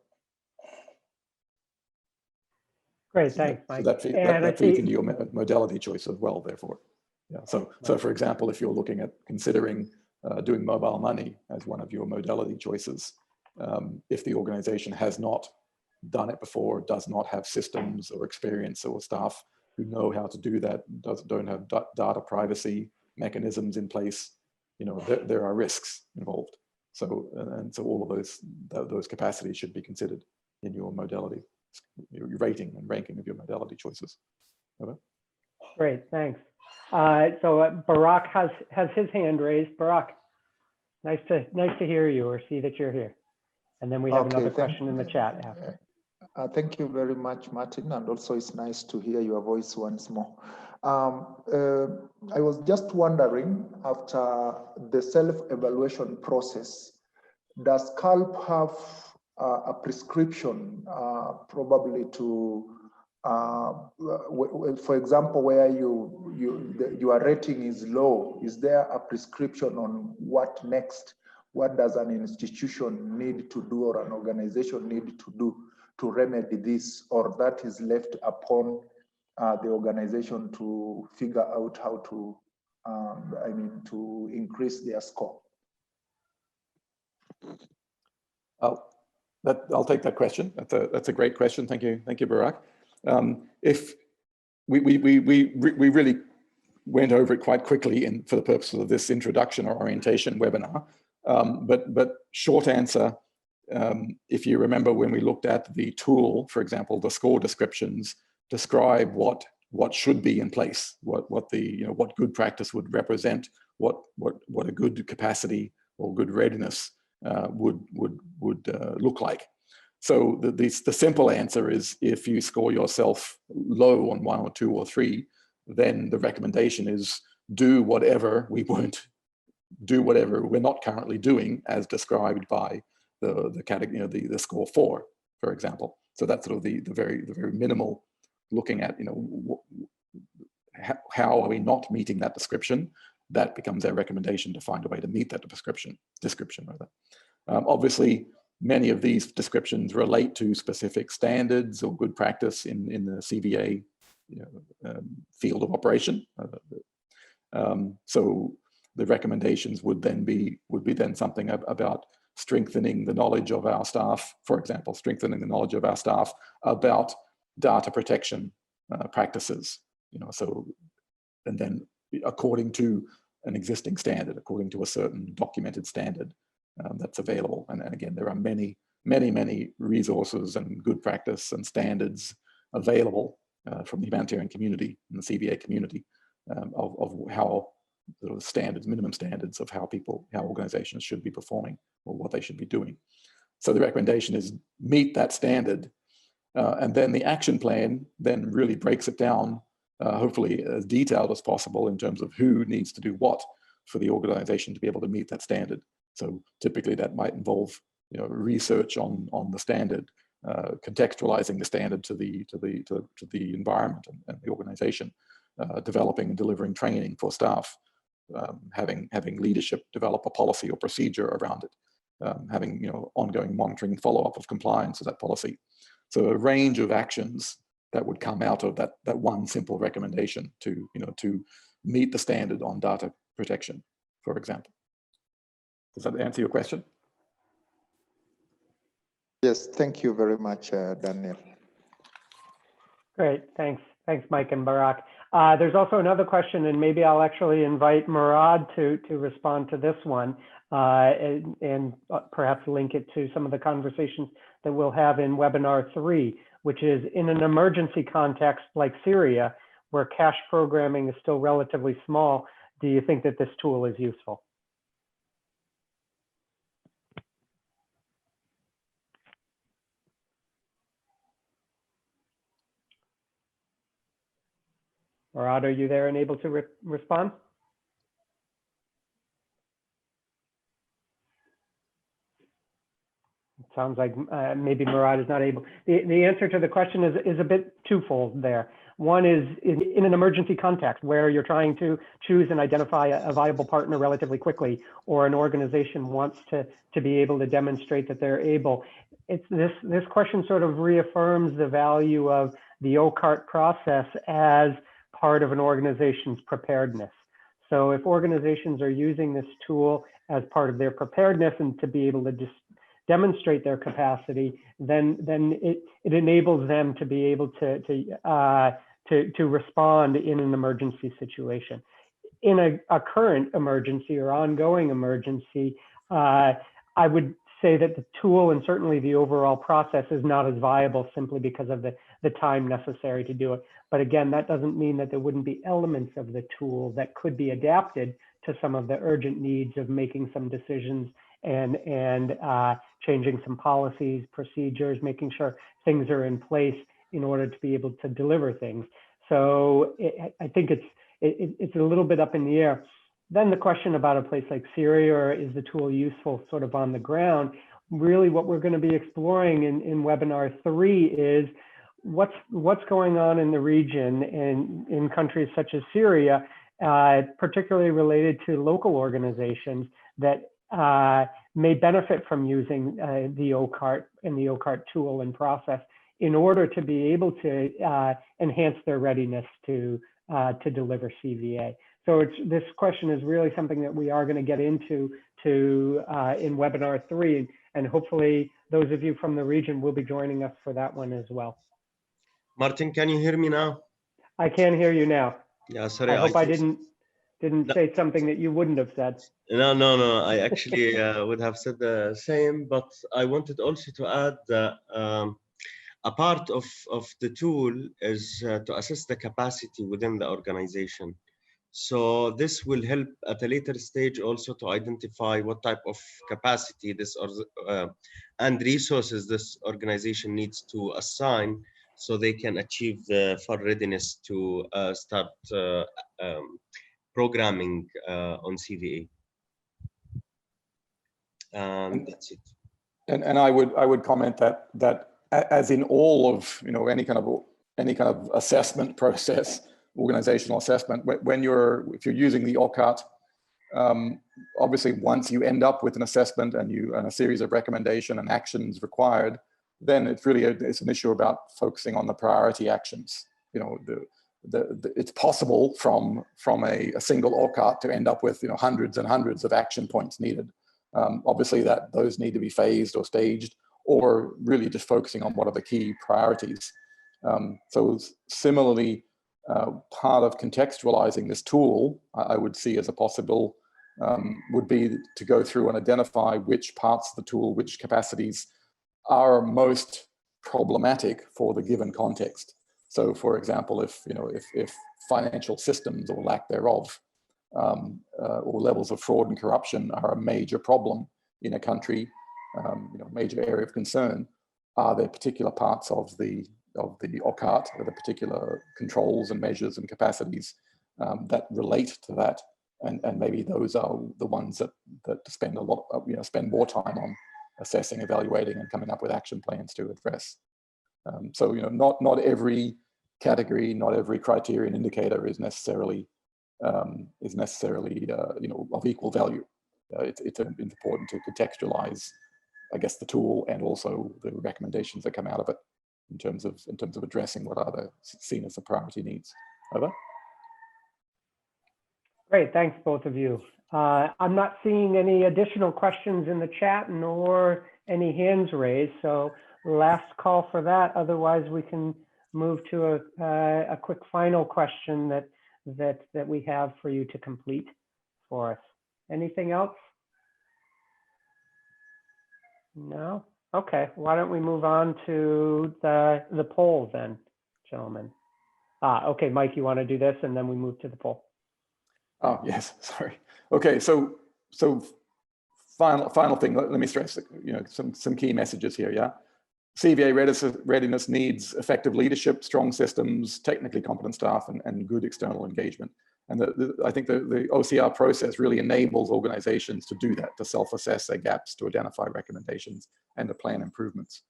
Great, thanks, Mike. So that feeds into your modality choice as well, therefore. Yeah. So for example, if you're looking at considering doing mobile money as one of your modality choices, if the organization has not done it before, does not have systems or experience or staff who know how to do that, don't have data privacy mechanisms in place, there are risks involved. So so all of those capacities should be considered in your modality, your rating and ranking of your modality choices. Okay. Great, thanks. So Barak has his hand raised. Barak, nice to hear you or see that you're here. And then we have another question in the chat after. Thank you very much, Martin. And also it's nice to hear your voice once more. I was just wondering, after the self-evaluation process, does CALP have a prescription probably to, for example, where your rating is low? Is there a prescription on what next? What does an institution need to do or an organization need to do to remedy this, or that is left upon the organization to figure out how to, to increase their score? I'll take that question. That's a great question. Thank you, Barak. If we really went over it quite quickly for the purposes of this introduction or orientation webinar, but short answer. If you remember when we looked at the tool, for example, the score descriptions describe what should be in place, what good practice would represent, what a good capacity or good readiness would look like. So the simple answer is, if you score yourself low on 1 or 2 or 3, then the recommendation is do whatever we're not currently doing as described by the category, the score 4, for example. So that's sort of the very minimal looking at, how are we not meeting that description? That becomes our recommendation to find a way to meet that description rather. Obviously, many of these descriptions relate to specific standards or good practice in the CVA field of operation. So the recommendations would be something about strengthening the knowledge of our staff, for example, strengthening the knowledge of our staff about data protection practices, so, and then according to an existing standard, according to a certain documented standard that's available. And again, there are many resources and good practice and standards available from the humanitarian community and the CVA community of how the standards, minimum standards of how organizations should be performing or what they should be doing. So the recommendation is meet that standard, and then the action plan then really breaks it down, hopefully as detailed as possible in terms of who needs to do what for the organization to be able to meet that standard. So typically that might involve research on the standard, contextualizing the standard to the environment and the organization, developing and delivering training for staff, having leadership develop a policy or procedure around it, having ongoing monitoring and follow-up of compliance of that policy. So a range of actions that would come out of that one simple recommendation to meet the standard on data protection, for example. Does that answer your question? Yes, thank you very much, Daniel. Great, thanks. Thanks, Mike and Barak. There's also another question, and maybe I'll actually invite Murad to respond to this one, and perhaps link it to some of the conversations that we'll have in webinar 3, which is in an emergency context like Syria, where cash programming is still relatively small, do you think that this tool is useful? Murad, are you there and able to respond? It sounds like maybe Murad is not able. The answer to the question is a bit twofold there. One is in an emergency context where you're trying to choose and identify a viable partner relatively quickly, or an organization wants to be able to demonstrate that they're able. This question sort of reaffirms the value of the OCRT process as part of an organization's preparedness. So if organizations are using this tool as part of their preparedness and to be able to just demonstrate their capacity, then it enables them to be able to respond in an emergency situation. In a current emergency or ongoing emergency, I would say that the tool and certainly the overall process is not as viable simply because of the time necessary to do it. But again, that doesn't mean that there wouldn't be elements of the tool that could be adapted to some of the urgent needs of making some decisions and changing some policies, procedures, making sure things are in place in order to be able to deliver things. So I think it's a little bit up in the air. Then the question about a place like Syria, or is the tool useful sort of on the ground? Really what we're going to be exploring in webinar 3 is what's going on in the region and in countries such as Syria, particularly related to local organizations that may benefit from using the OCRT and the OCRT tool and process in order to be able to enhance their readiness to deliver CVA. So this question is really something that we are going to get into in webinar 3, and hopefully those of you from the region will be joining us for that one as well. Martin, can you hear me now? I can hear you now. Yeah, sorry. I hope I didn't say something that you wouldn't have said. No. I actually would have said the same, but I wanted also to add that a part of the tool is to assess the capacity within the organization. So this will help at a later stage also to identify what type of capacity this and resources this organization needs to assign so they can achieve the full readiness to start programming on CVA. And that's it. And I would comment that as in all of any kind of assessment process, organizational assessment, if you're using the OCRT, obviously once you end up with an assessment and a series of recommendation and actions required, then it's really it's an issue about focusing on the priority actions. It's possible from a single OCRT to end up with hundreds and hundreds of action points needed. Obviously those need to be phased or staged, or really just focusing on what are the key priorities. So similarly, part of contextualizing this tool, I would see as a possible, would be to go through and identify which parts of the tool, which capacities are most problematic for the given context. So for example, if financial systems or lack thereof, or levels of fraud and corruption are a major problem in a country, major area of concern, are there particular parts of the OCRT, or the particular controls and measures and capacities that relate to that, and maybe those are the ones that spend spend more time on assessing, evaluating, and coming up with action plans to address. So not every category, not every criterion indicator is necessarily of equal value. it's important to contextualize, I guess, the tool and also the recommendations that come out of it in terms of addressing what are seen as the priority needs. Over. Great, thanks both of you. I'm not seeing any additional questions in the chat nor any hands raised, so last call for that. Otherwise, we can move to a quick final question that we have for you to complete for us. Anything else? No? Okay, why don't we move on to the poll then, gentlemen? Okay, Mike, you want to do this and then we move to the poll? Oh, yes, sorry. Okay, so final thing, let me stress, some key messages here, yeah? CVA readiness needs effective leadership, strong systems, technically competent staff, and good external engagement. And I think the OCR process really enables organizations to do that, to self-assess their gaps, to identify recommendations, and to plan improvements.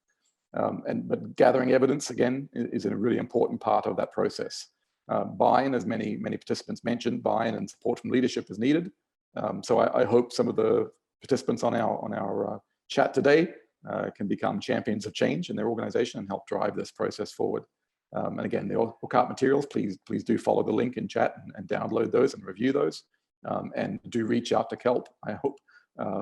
But gathering evidence, again, is a really important part of that process. Buy-in, as many participants mentioned, buy-in and support from leadership is needed. So I hope some of the participants on our chat today can become champions of change in their organization and help drive this process forward. And again, the OCRT materials, please do follow the link in chat and download those and review those. And do reach out to KELP, I hope,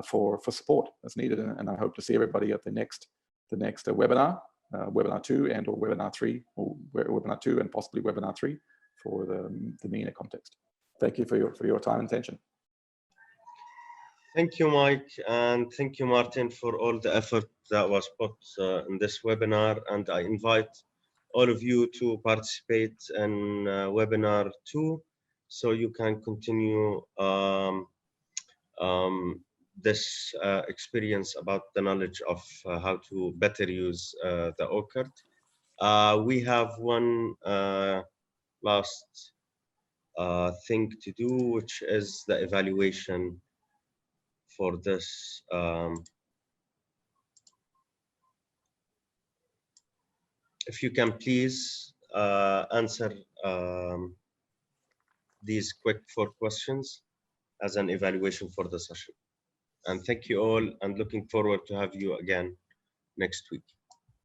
for support as needed. And I hope to see everybody at the next webinar, webinar 2 and or webinar 3, or webinar 2 and possibly webinar 3 for the MENA context. Thank you for your time and attention. Thank you, Mike, and thank you, Martin, for all the effort that was put in this webinar. And I invite all of you to participate in webinar 2, so you can continue this experience about the knowledge of how to better use the OCRT. We have one last thing to do, which is the evaluation for this. If you can please answer these quick 4 questions as an evaluation for the session. And thank you all, and looking forward to have you again next week.